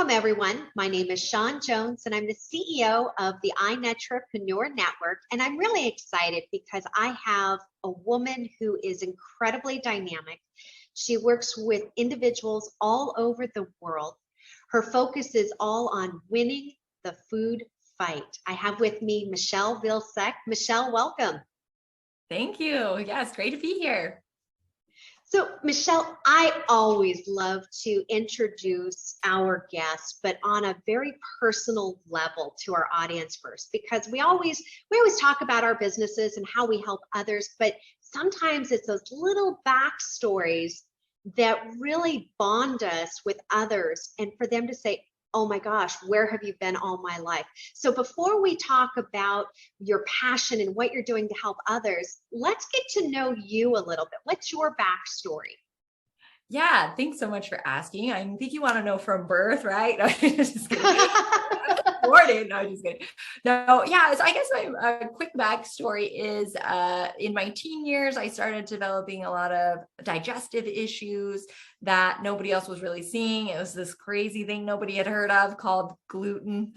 Welcome, everyone. My name is Shawn Jones, and I'm the CEO of the iNetrapreneur Network. And I'm really excited because I have a woman who is incredibly dynamic. She works with individuals all over the world. Her focus is all on winning the food fight. I have with me Michele Vilseck. Michele, welcome. Thank you. Yeah, it's great to be here. So, Michele, I always love to introduce our guests, but on a very personal level to our audience first, because we always talk about our businesses and how we help others, but sometimes it's those little backstories that really bond us with others, and for them to say, oh my gosh, where have you been all my life? So before we talk about your passion and what you're doing to help others, let's get to know you a little bit. What's your backstory? Yeah, thanks so much for asking. I think you want to know from birth, right? No, just kidding. No, just kidding. No, yeah. So I guess my quick backstory is in my teen years, I started developing a lot of digestive issues that nobody else was really seeing. It was this crazy thing nobody had heard of called gluten,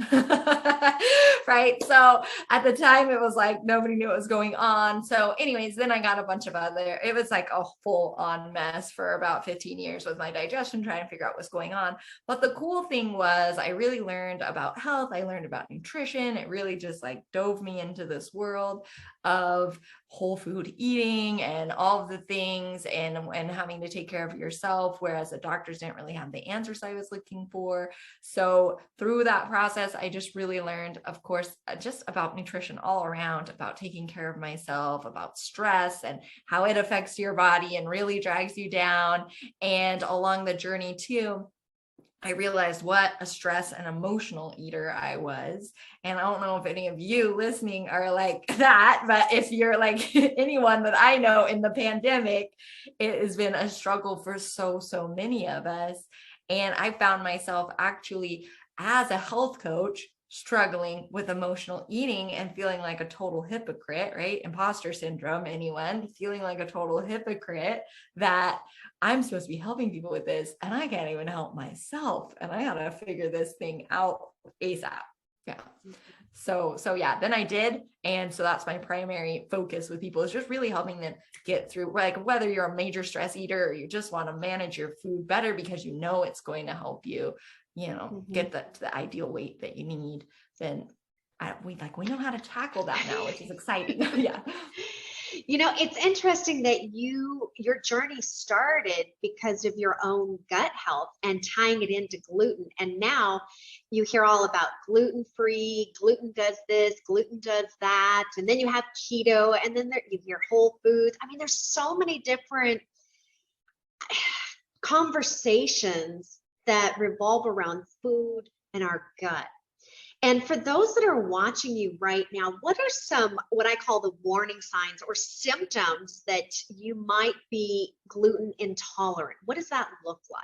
right? So at the time, it was like nobody knew what was going on. So anyways, then I got a bunch of it was like a full on mess for about 15 years with my digestion, trying to figure out what's going on. But the cool thing was I really learned about health. I learned about nutrition. It really just like dove me into this world of whole food eating and all of the things and having to take care of yourself, whereas the doctors didn't really have the answers I was looking for. So through that process, I just really learned, of course, just about nutrition all around, about taking care of myself, about stress and how it affects your body and really drags you down. And along the journey too, I realized what a stress and emotional eater I was. And I don't know if any of you listening are like that, but if you're like anyone that I know in the pandemic, it has been a struggle for so many of us. And I found myself actually as a health coach struggling with emotional eating and feeling like a total hypocrite, right? Imposter syndrome, anyone feeling like a total hypocrite that I'm supposed to be helping people with this and I can't even help myself. And I gotta figure this thing out ASAP. Yeah. So yeah, then I did. And so that's my primary focus with people is just really helping them get through, like whether you're a major stress eater or you just want to manage your food better because you know it's going to help you, get the ideal weight that you need, then we know how to tackle that now, which is exciting. Yeah. It's interesting that your journey started because of your own gut health and tying it into gluten. And now you hear all about gluten-free, gluten does this, gluten does that. And then you have keto, and then you hear whole foods. I mean, there's so many different conversations that revolve around food and our gut. And for those that are watching you right now, what are some, what I call the warning signs or symptoms that you might be gluten intolerant? What does that look like?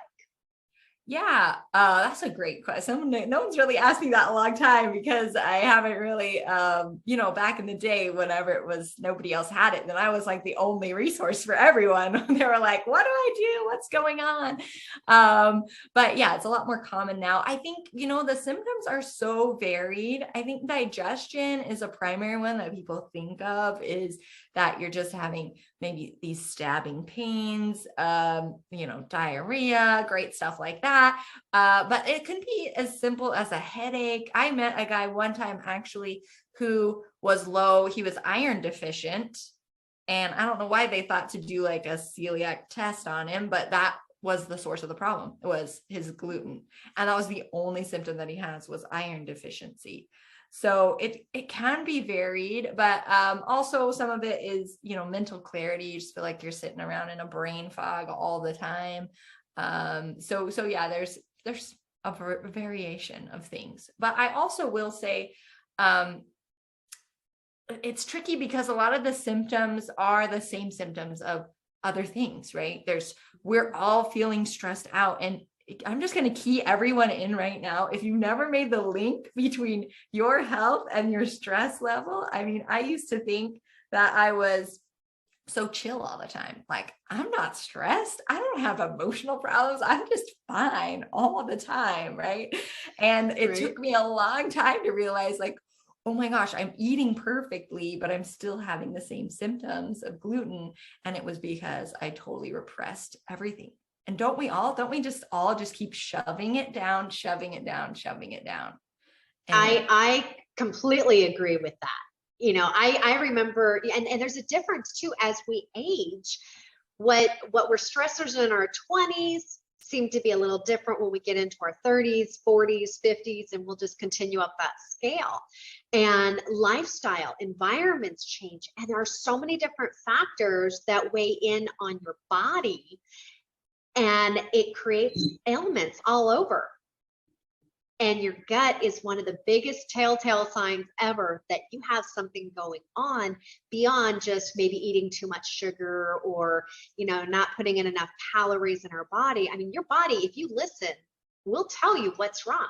Yeah, that's a great question. No one's really asked me that in a long time because I haven't really, back in the day, whenever it was nobody else had it, then I was like the only resource for everyone. They were like, what do I do? What's going on? But yeah, it's a lot more common now. I think, the symptoms are so varied. I think digestion is a primary one that people think of, is that you're just having maybe these stabbing pains, diarrhea, great stuff like that. But it can be as simple as a headache. I met a guy one time actually who was low. He was iron deficient. And I don't know why they thought to do like a celiac test on him, but that was the source of the problem. It was his gluten. And that was the only symptom that he has was iron deficiency. So it can be varied, but also some of it is, mental clarity. You just feel like you're sitting around in a brain fog all the time. So yeah, there's a variation of things, but I also will say, it's tricky because a lot of the symptoms are the same symptoms of other things, right? We're all feeling stressed out, and I'm just going to key everyone in right now. If you've never made the link between your health and your stress level, I mean, I used to think that I was so chill all the time. Like, I'm not stressed. I don't have emotional problems. I'm just fine all the time. Right. And it Right. took me a long time to realize, like, oh my gosh, I'm eating perfectly, but I'm still having the same symptoms of gluten. And it was because I totally repressed everything. And don't we just all just keep shoving it down, shoving it down, shoving it down? And I completely agree with that. I remember, and there's a difference too as we age. What were stressors in our 20s seem to be a little different when we get into our 30s, 40s, 50s, and we'll just continue up that scale. And lifestyle, environments change, and there are so many different factors that weigh in on your body, and it creates ailments all over. And your gut is one of the biggest telltale signs ever that you have something going on beyond just maybe eating too much sugar or, not putting in enough calories in our body. I mean, your body, if you listen, will tell you what's wrong.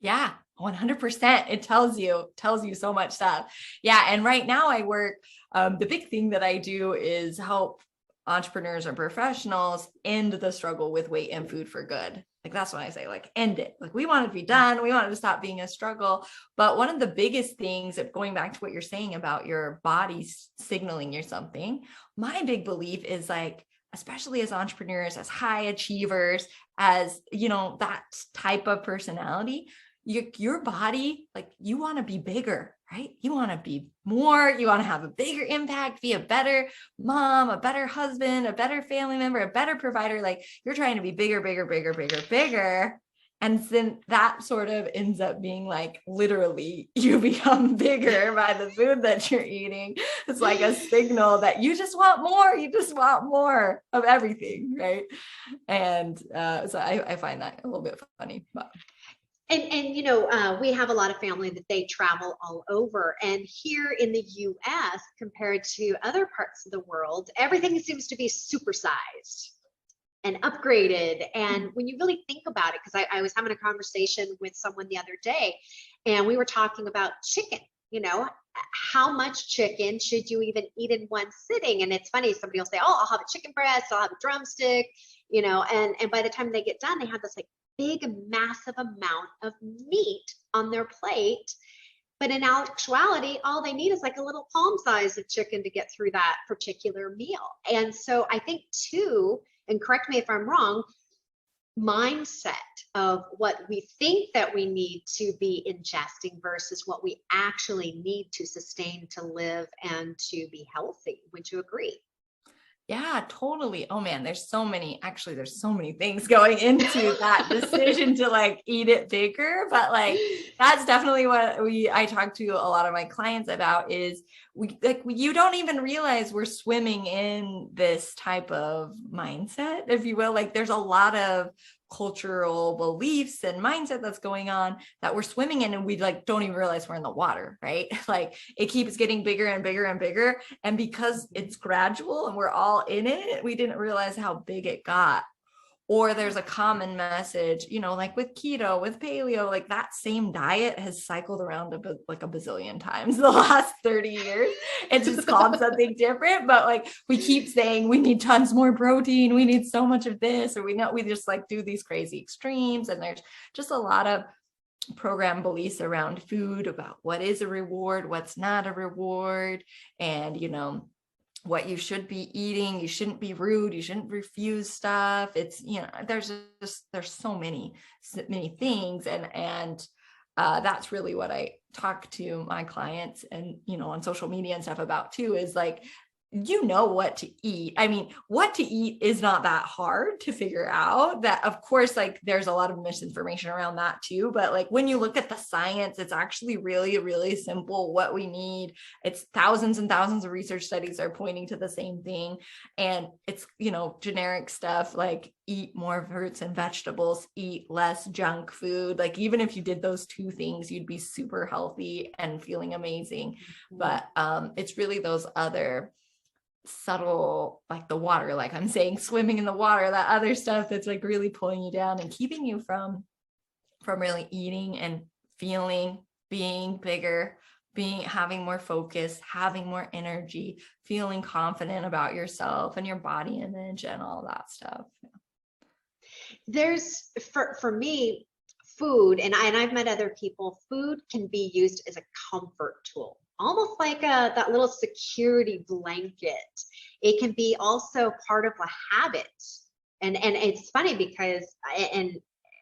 yeah, 100%. It tells you so much stuff. Yeah. And right now I work, the big thing that I do is help entrepreneurs or professionals end the struggle with weight and food for good. Like, that's when I say, like, end it. Like, we want it to be done. We want it to stop being a struggle. But one of the biggest things, of going back to what you're saying about your body signaling you something, my big belief is, like, especially as entrepreneurs, as high achievers, as, that type of personality, your body, like, you want to be bigger, right? You want to be more, you want to have a bigger impact, be a better mom, a better husband, a better family member, a better provider. Like, you're trying to be bigger, bigger, bigger, bigger, bigger. And then that sort of ends up being, like, literally you become bigger by the food that you're eating. It's like a signal that you just want more. You just want more of everything, right? And so I find that a little bit funny. But We have a lot of family that they travel all over. And here in the US, compared to other parts of the world, everything seems to be supersized and upgraded. And when you really think about it, because I was having a conversation with someone the other day, and we were talking about chicken, how much chicken should you even eat in one sitting? And it's funny, somebody will say, oh, I'll have a chicken breast, I'll have a drumstick, and by the time they get done, they have this like big, massive amount of meat on their plate. But in actuality, all they need is like a little palm size of chicken to get through that particular meal. And so I think too, and correct me if I'm wrong, mindset of what we think that we need to be ingesting versus what we actually need to sustain to live and to be healthy. Would you agree? yeah, totally. Oh man, there's so many things going into that decision to, like, eat it bigger. But, like, that's definitely what I talk to a lot of my clients about, is you don't even realize we're swimming in this type of mindset, if you will. Like, there's a lot of cultural beliefs and mindset that's going on that we're swimming in, and we, like, don't even realize we're in the water, right? Like, it keeps getting bigger and bigger and bigger. And because it's gradual and we're all in it, we didn't realize how big it got. Or there's a common message, like with keto, with paleo, like, that same diet has cycled around like a bazillion times the last 30 years. It's just called something different, but, like, we keep saying we need tons more protein, we need so much of this, or we just, like, do these crazy extremes. And there's just a lot of program beliefs around food, about what is a reward, what's not a reward, and what you should be eating. You shouldn't be rude, you shouldn't refuse stuff. It's, there's so many things. And that's really what I talk to my clients and, on social media and stuff about too, is, like, what to eat. I mean, what to eat is not that hard to figure out. That, of course, like, there's a lot of misinformation around that too. But, like, when you look at the science, it's actually really, really simple what we need. It's thousands and thousands of research studies are pointing to the same thing. And it's, generic stuff like eat more fruits and vegetables, eat less junk food. Like, even if you did those two things, you'd be super healthy and feeling amazing. But it's really those other subtle, like the water, like I'm saying, swimming in the water, that other stuff that's, like, really pulling you down and keeping you from really eating and feeling, being bigger having more focus, having more energy, feeling confident about yourself and your body image and all that stuff. There's for me, food, and I've met other people, food can be used as a comfort tool, almost like that little security blanket. It can be also part of a habit. And it's funny because and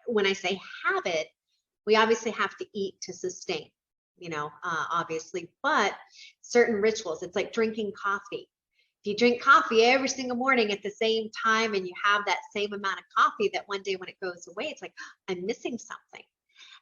when I say habit, we obviously have to eat to sustain, obviously, but certain rituals, it's like drinking coffee. If you drink coffee every single morning at the same time and you have that same amount of coffee, that one day when it goes away, it's like, I'm missing something.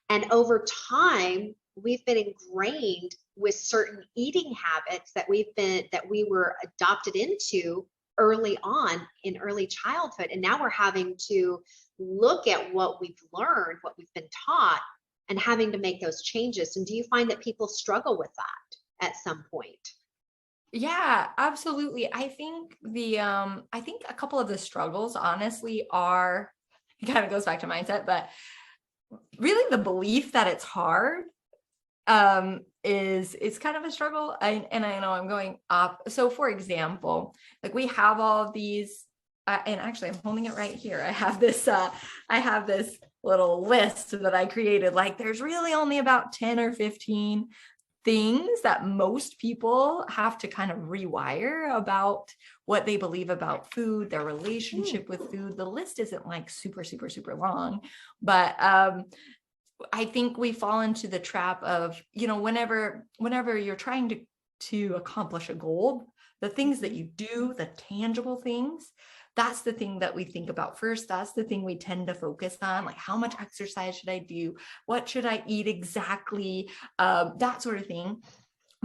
And over time, we've been ingrained with certain eating habits that we were adopted into early on in early childhood. And now we're having to look at what we've learned, what we've been taught, and having to make those changes. And do you find that people struggle with that at some point? Yeah, absolutely. I think a couple of the struggles honestly are, it kind of goes back to mindset, but really the belief that it's hard is kind of a struggle. And I know I'm going up. So for example, like we have all of these, and actually I'm holding it right here. I have this little list that I created. Like there's really only about 10 or 15 things that most people have to kind of rewire about what they believe about food, their relationship with food. The list isn't like super, super, super long, but I think we fall into the trap of, whenever you're trying to accomplish a goal, the things that you do, the tangible things, that's the thing that we think about first. That's the thing we tend to focus on. Like, how much exercise should I do? What should I eat exactly? That sort of thing.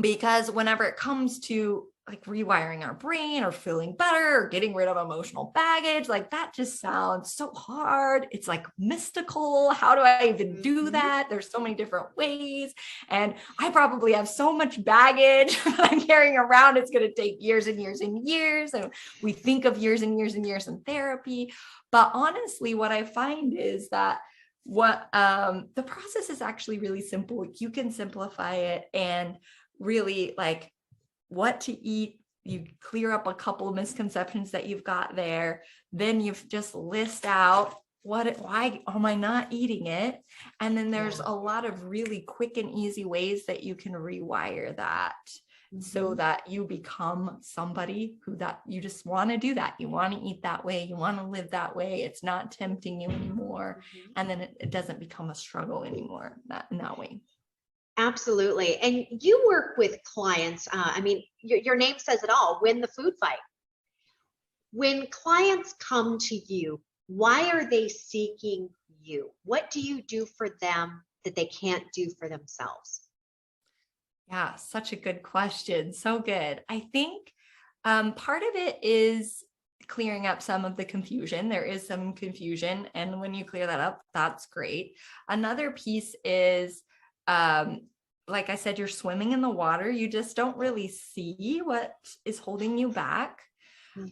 Because whenever it comes to like rewiring our brain or feeling better or getting rid of emotional baggage, like that just sounds so hard. It's like mystical. How do I even do that? There's so many different ways. And I probably have so much baggage that I'm carrying around. It's going to take years and years and years. And we think of years and years and years in therapy. But honestly, what I find is that the process is actually really simple. You can simplify it and really like what to eat. You clear up a couple of misconceptions that you've got there. Then you've just list out why am I not eating it? And then there's a lot of really quick and easy ways that you can rewire that so that you become somebody that you just want to do that. You want to eat that way. You want to live that way. It's not tempting you anymore. And then it doesn't become a struggle anymore in that way. Absolutely. And you work with clients. Your name says it all, win the food fight. When clients come to you, why are they seeking you? What do you do for them that they can't do for themselves? Yeah, such a good question. So good. I think part of it is clearing up some of the confusion. There is some confusion. And when you clear that up, that's great. Another piece is, like I said, you're swimming in the water. You just don't really see what is holding you back.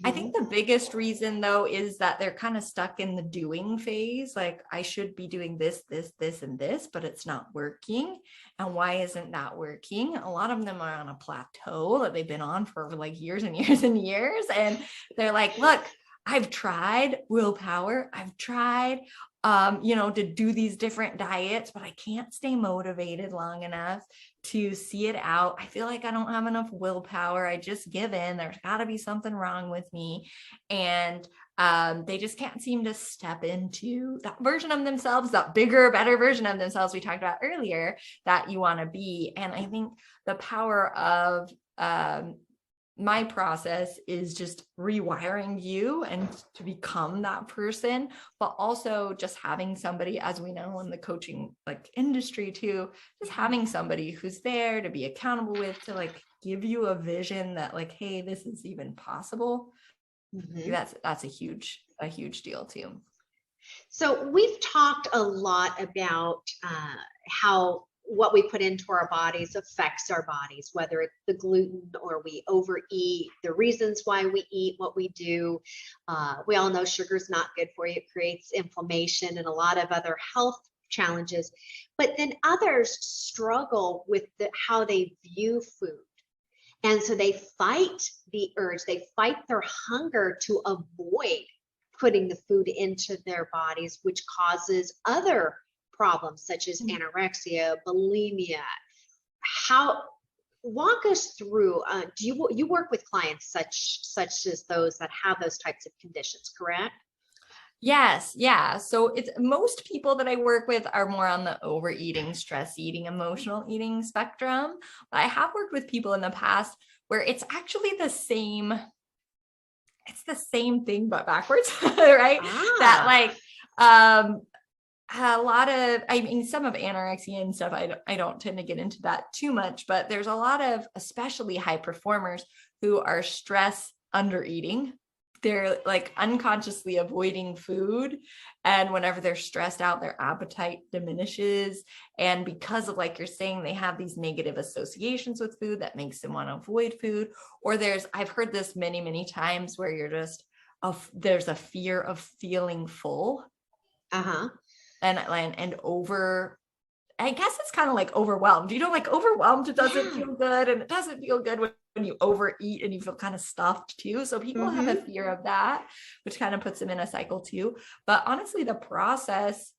I think the biggest reason though is that they're kind of stuck in the doing phase. Like I should be doing this, this, this, and this, but it's not working. And why isn't that working? A lot of them are on a plateau that they've been on for like years and years and years. And they're like, look, I've tried willpower. I've tried, to do these different diets, but I can't stay motivated long enough to see it out. I feel like I don't have enough willpower. I just give in. There's got to be something wrong with me. And they just can't seem to step into that version of themselves, that bigger, better version of themselves we talked about earlier that you want to be. And I think the power of my process is just rewiring you and to become that person, but also just having somebody, as we know in the coaching like industry too, just having somebody who's there to be accountable with, to like give you a vision that like, hey, this is even possible. That's a huge deal too. So we've talked a lot about how what we put into our bodies affects our bodies, whether it's the gluten or we overeat, the reasons why we eat what we do. We all know sugar's not good for you. It creates inflammation and a lot of other health challenges, but then others struggle with how they view food. And so they fight the urge, they fight their hunger to avoid putting the food into their bodies, which causes other problems such as anorexia, bulimia. Walk us through, do you work with clients such as those that have those types of conditions, correct? Yes. Yeah. So it's most people that I work with are more on the overeating, stress eating, emotional eating spectrum. But I have worked with people in the past where it's actually the same. It's the same thing, but backwards, right? That like, a lot of, I mean, some of anorexia and stuff, I don't tend to get into that too much, but there's a lot of, especially high performers who are stress under eating. They're like unconsciously avoiding food. And whenever they're stressed out, their appetite diminishes. And because of, like you're saying, they have these negative associations with food that makes them want to avoid food. Or I've heard this many, many times where you're just, there's a fear of feeling full. And over, I guess it's kind of like overwhelmed, like overwhelmed, it doesn't feel good. And it doesn't feel good when you overeat and you feel kind of stuffed too. So people have a fear of that, which kind of puts them in a cycle too. But honestly, the process,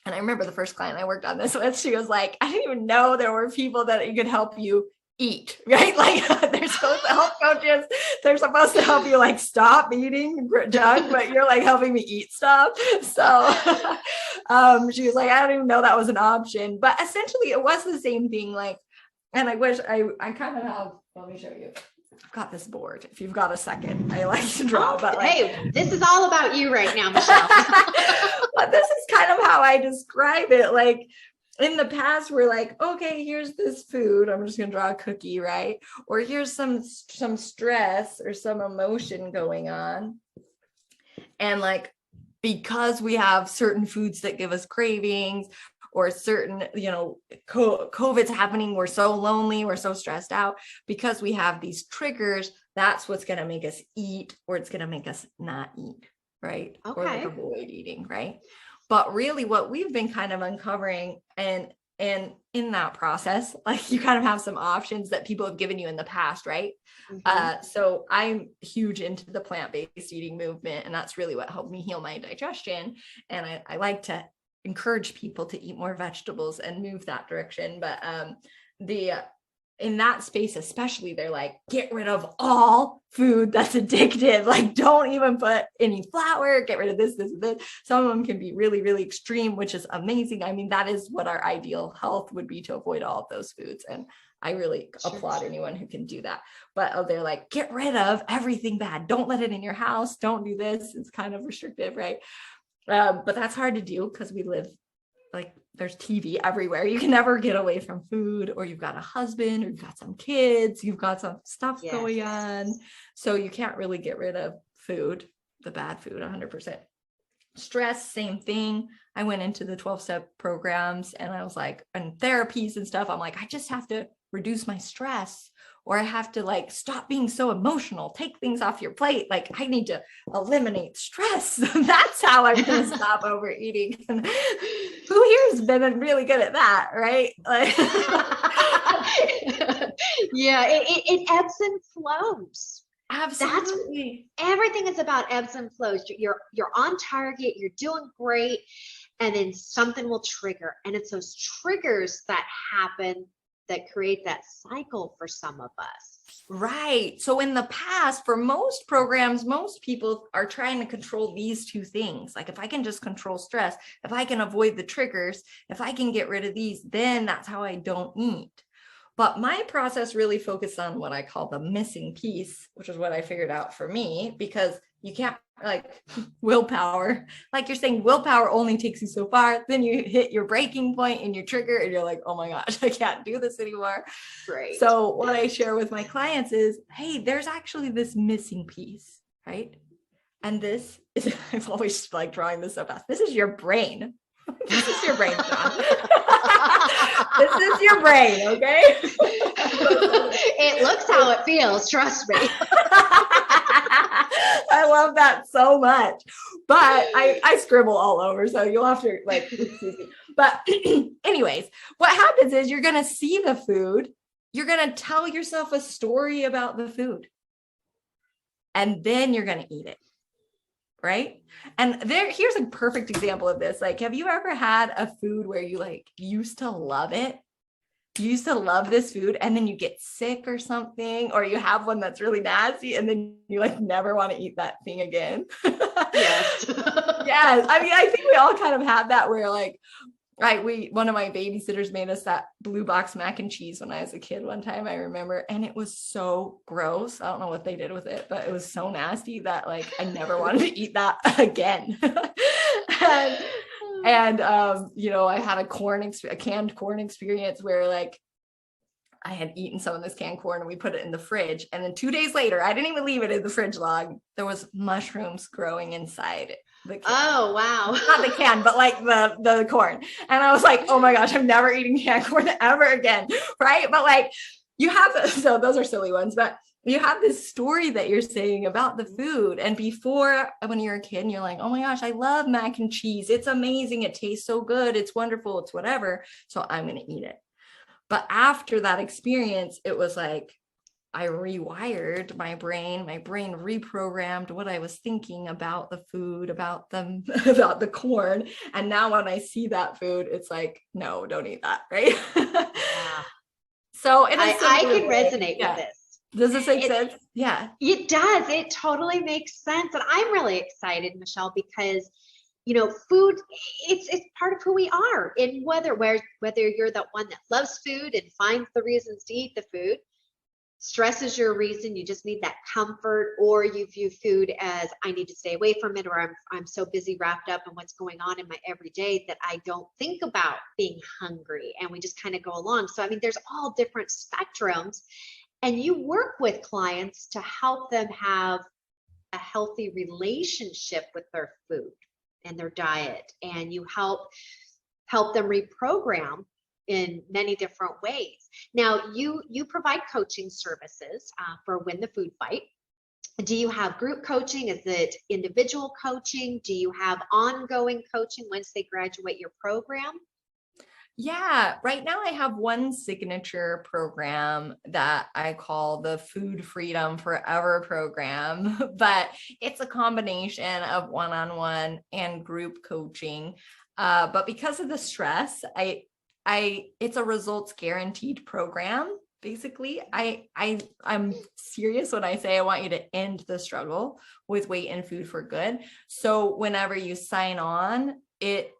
and I remember the first client I worked on this with, she was like, I didn't even know there were people that could help you eat, right? Like they're supposed to help coaches. They're supposed to help you like stop eating junk, but you're like helping me eat stuff. So she was like, I didn't even know that was an option, but essentially it was the same thing. Like, and I wish I kind of have, let me show you. I've got this board. If you've got a second, I like to draw, but like, hey, this is all about you right now, Michele. But this is kind of how I describe it. Like, in the past, we're like, okay, here's this food. I'm just going to draw a cookie, right? Or here's some stress or some emotion going on. And like, because we have certain foods that give us cravings or certain, COVID's happening, we're so lonely, we're so stressed out, because we have these triggers, that's what's going to make us eat, or it's going to make us not eat, right? Okay. Or like avoid eating, right? But really what we've been kind of uncovering, and in that process, like you kind of have some options that people have given you in the past, right? So I'm huge into the plant-based eating movement, and that's really what helped me heal my digestion. And I like to encourage people to eat more vegetables and move that direction. But in that space, especially, they're like, get rid of all food that's addictive. Like, don't even put any flour, get rid of this. Some of them can be really, really extreme, which is amazing. I mean, that is what our ideal health would be, to avoid all of those foods. And I really applaud anyone who can do that. But they're like, get rid of everything bad. Don't let it in your house. Don't do this. It's kind of restrictive, right? But that's hard to do because we live, like, there's TV everywhere. You can never get away from food, or you've got a husband, or you've got some kids, you've got some stuff going on. So you can't really get rid of food, the bad food, 100%. Stress, same thing. I went into the 12-step programs, and I was like, and therapies and stuff. I'm like, I just have to reduce my stress, or I have to like stop being so emotional, take things off your plate. Like, I need to eliminate stress. That's how I'm going to stop overeating. And who here has been really good at that, right? Like, yeah, it ebbs and flows. Absolutely. Everything is about ebbs and flows. You're on target, you're doing great, and then something will trigger. And it's those triggers that happen that create that cycle for some of us. Right. So in the past, for most programs, most people are trying to control these two things. Like, if I can just control stress, if I can avoid the triggers, if I can get rid of these, then that's how I don't eat. But my process really focused on what I call the missing piece, which is what I figured out for me, because you can't, like, willpower, like you're saying, willpower only takes you so far. Then you hit your breaking point and your trigger, and you're like, oh my gosh, I can't do this anymore. Right. So what I share with my clients is, hey, there's actually this missing piece, right? And this is, I'm always like drawing this so fast. This is your brain. This is your brain, John. This is your brain, okay? It looks how it feels, trust me. I love that so much. but I scribble all over. So you'll have to like, excuse me. But anyways, what happens is you're going to see the food. You're going to tell yourself a story about the food. And then you're going to eat it. Right. And here's a perfect example of this. Like, have you ever had a food where you like used to love it? You used to love this food and then you get sick or something, or you have one that's really nasty and then you like never want to eat that thing again. Yes. Yes. I mean, I think we all kind of had that where like, right. One of my babysitters made us that blue box mac and cheese when I was a kid one time, I remember, and it was so gross. I don't know what they did with it, but it was so nasty that like, I never wanted to eat that again. and I had a canned corn experience where like, I had eaten some of this canned corn and we put it in the fridge. And then 2 days later, I didn't even leave it in the fridge long. There was mushrooms growing inside the can. Oh, wow. Not the can, but like the corn. And I was like, oh my gosh, I'm never eating canned corn ever again. Right. But like so those are silly ones, but you have this story that you're saying about the food. And before, when you're a kid and you're like, oh my gosh, I love mac and cheese. It's amazing. It tastes so good. It's wonderful. It's whatever. So I'm going to eat it. But after that experience, it was like, I rewired my brain reprogrammed what I was thinking about the food, about the corn. And now when I see that food, it's like, no, don't eat that. Right. Yeah. So I can resonate with this. Does this make sense? Yeah. It does. It totally makes sense. And I'm really excited, Michele, because food, it's part of who we are. And whether you're the one that loves food and finds the reasons to eat the food, stress is your reason, you just need that comfort, or you view food as I need to stay away from it, or I'm so busy wrapped up in what's going on in my everyday that I don't think about being hungry, and we just kind of go along. So I mean, there's all different spectrums, and you work with clients to help them have a healthy relationship with their food and their diet, and you help them reprogram in many different ways. Now, you provide coaching services for Win the Food Fight. Do you have group coaching? Is it individual coaching? Do you have ongoing coaching once they graduate your program? Yeah, right now I have one signature program that I call the Food Freedom Forever program, but it's a combination of one-on-one and group coaching. But because of the stress, it's a results guaranteed program. Basically, I'm serious when I say I want you to end the struggle with weight and food for good. So whenever you sign on, it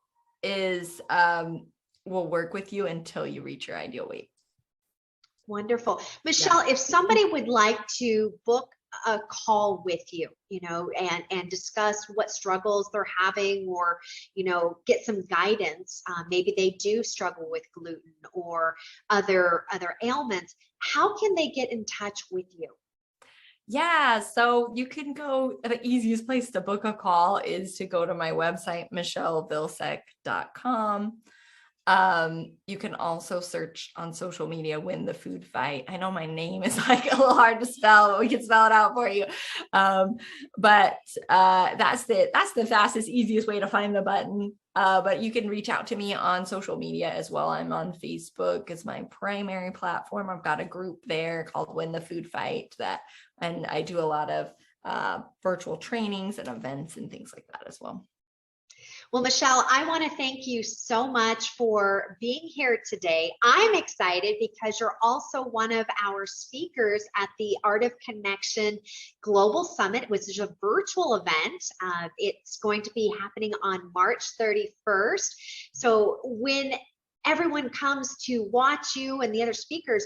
is, will work with you until you reach your ideal weight. Wonderful. Michele, if somebody would like to book a call with you, and discuss what struggles they're having, or, get some guidance, maybe they do struggle with gluten or other ailments, how can they get in touch with you? Yeah, so you can go, the easiest place to book a call is to go to my website, michelevilseck.com. You can also search on social media, Win the Food Fight. I know my name is like a little hard to spell, but we can spell it out for you. But that's the fastest, easiest way to find the button. But you can reach out to me on social media as well. I'm on Facebook as my primary platform. I've got a group there called Win the Food Fight and I do a lot of virtual trainings and events and things like that as well. Well, Michele, I want to thank you so much for being here today. I'm excited because you're also one of our speakers at the Art of Connection Global Summit, which is a virtual event. It's going to be happening on March 31st. So when everyone comes to watch you and the other speakers,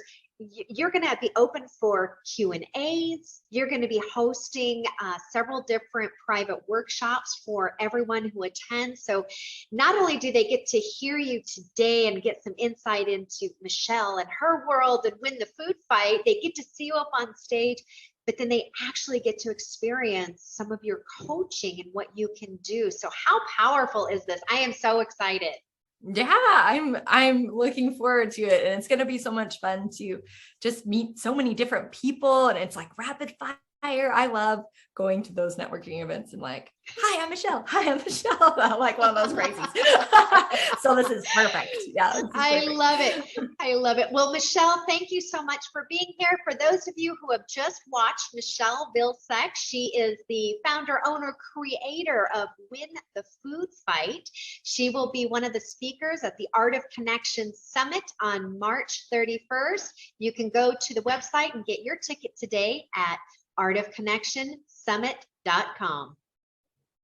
you're going to be open for Q&As. You're going to be hosting several different private workshops for everyone who attends. So not only do they get to hear you today and get some insight into Michele and her world and Win the Food Fight, they get to see you up on stage, but then they actually get to experience some of your coaching and what you can do. So how powerful is this? I am so excited. Yeah, I'm looking forward to it. And it's going to be so much fun to just meet so many different people. And it's like rapid I love going to those networking events and like, hi, I'm Michele. Hi, I'm Michele. I'm like one of those crazies. So this is perfect. Yeah. I love it. I love it. Well, Michele, thank you so much for being here. For those of you who have just watched Michele Vilseck, she is the founder, owner, creator of Win the Food Fight. She will be one of the speakers at the Art of Connection Summit on March 31st. You can go to the website and get your ticket today at artofconnectionsummit.com.